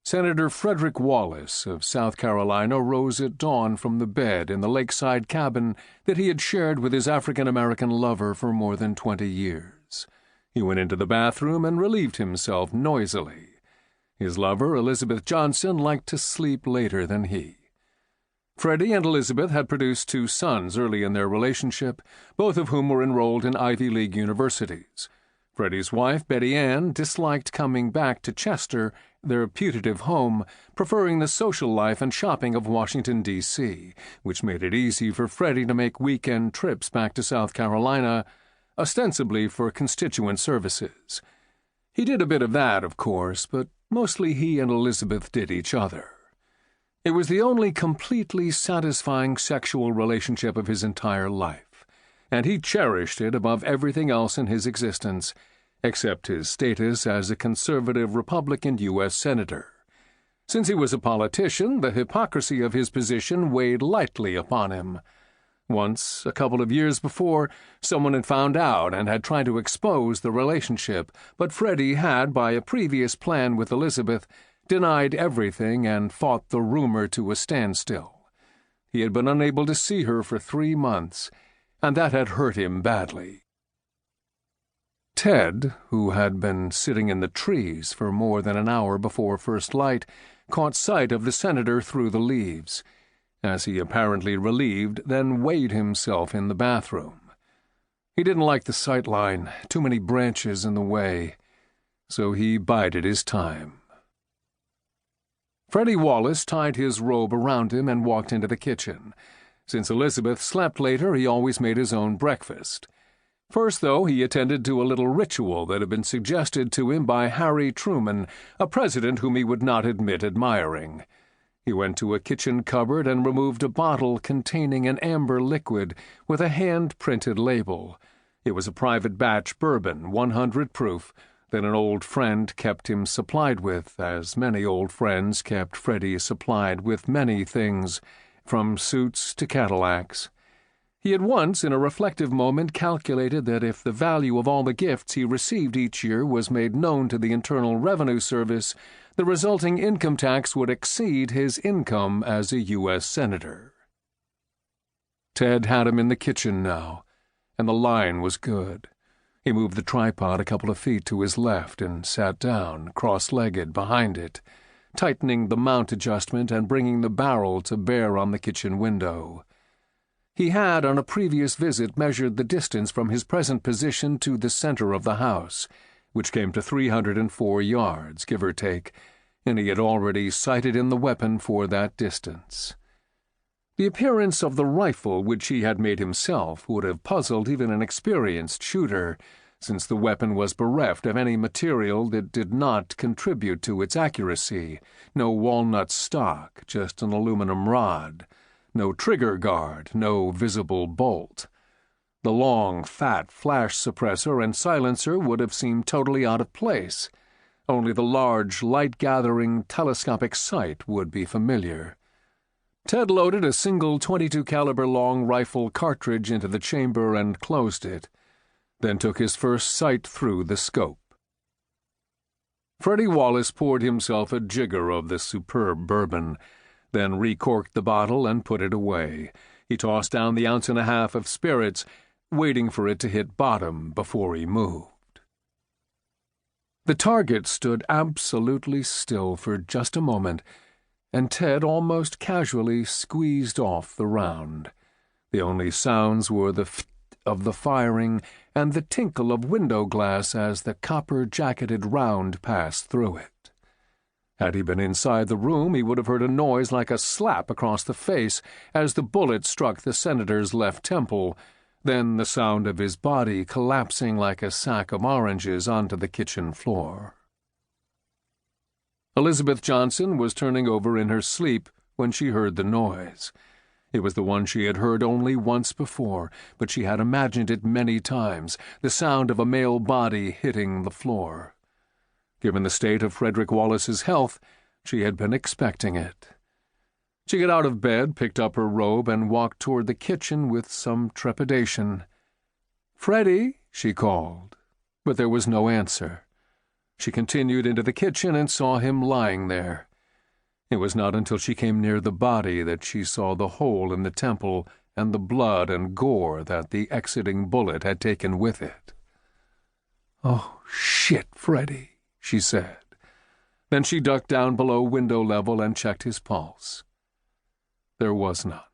Senator Frederick Wallace of South Carolina rose at dawn from the bed in the lakeside cabin that he had shared with his African-American lover for more than 20 years. He went into the bathroom and relieved himself noisily. His lover, Elizabeth Johnson, liked to sleep later than he. Freddie and Elizabeth had produced 2 sons early in their relationship, both of whom were enrolled in Ivy League universities. Freddie's wife, Betty Ann, disliked coming back to Chester, their putative home, preferring the social life and shopping of Washington, D.C., which made it easy for Freddie to make weekend trips back to South Carolina, ostensibly for constituent services. He did a bit of that, of course, but mostly he and Elizabeth did each other. It was the only completely satisfying sexual relationship of his entire life, and he cherished it above everything else in his existence, except his status as a conservative Republican U.S. Senator. Since he was a politician, the hypocrisy of his position weighed lightly upon him. Once, a couple of years before, someone had found out and had tried to expose the relationship, but Freddie had, by a previous plan with Elizabeth, denied everything and fought the rumor to a standstill. He had been unable to see her for 3 months, and that had hurt him badly. Ted, who had been sitting in the trees for more than an hour before first light, caught sight of the senator through the leaves, as he apparently relieved, then weighed himself in the bathroom. He didn't like the sight line, too many branches in the way, so he bided his time. Freddie Wallace tied his robe around him and walked into the kitchen. Since Elizabeth slept later, he always made his own breakfast. First, though, he attended to a little ritual that had been suggested to him by Harry Truman, a president whom he would not admit admiring. He went to a kitchen cupboard and removed a bottle containing an amber liquid with a hand-printed label. It was a private batch bourbon, 100 proof, that an old friend kept him supplied with, as many old friends kept Freddie supplied with many things, from suits to Cadillacs. He had once, in a reflective moment, calculated that if the value of all the gifts he received each year was made known to the Internal Revenue Service, the resulting income tax would exceed his income as a U.S. Senator. Ted had him in the kitchen now, and the line was good. He moved the tripod a couple of feet to his left and sat down, cross-legged, behind it, tightening the mount adjustment and bringing the barrel to bear on the kitchen window. He had, on a previous visit, measured the distance from his present position to the center of the house, which came to 304 yards, give or take, and he had already sighted in the weapon for that distance. The appearance of the rifle which he had made himself would have puzzled even an experienced shooter, since the weapon was bereft of any material that did not contribute to its accuracy, no walnut stock, just an aluminum rod, no trigger guard, no visible bolt. The long, fat flash suppressor and silencer would have seemed totally out of place. Only the large, light-gathering telescopic sight would be familiar. Ted loaded a single .22 caliber long rifle cartridge into the chamber and closed it, then took his first sight through the scope. Freddie Wallace poured himself a jigger of the superb bourbon, then recorked the bottle and put it away. He tossed down the 1.5 ounces of spirits, waiting for it to hit bottom before he moved. The target stood absolutely still for just a moment, and Ted almost casually squeezed off the round. The only sounds were the ft of the firing and the tinkle of window glass as the copper-jacketed round passed through it. Had he been inside the room, he would have heard a noise like a slap across the face as the bullet struck the senator's left temple, then the sound of his body collapsing like a sack of oranges onto the kitchen floor. Elizabeth Johnson was turning over in her sleep when she heard the noise. It was the one she had heard only once before, but she had imagined it many times, the sound of a male body hitting the floor. Given the state of Frederick Wallace's health, she had been expecting it. She got out of bed, picked up her robe, and walked toward the kitchen with some trepidation. "Freddie," she called, but there was no answer. She continued into the kitchen and saw him lying there. It was not until she came near the body that she saw the hole in the temple and the blood and gore that the exiting bullet had taken with it. "Oh, shit, Freddie," she said. Then she ducked down below window level and checked his pulse. There was none.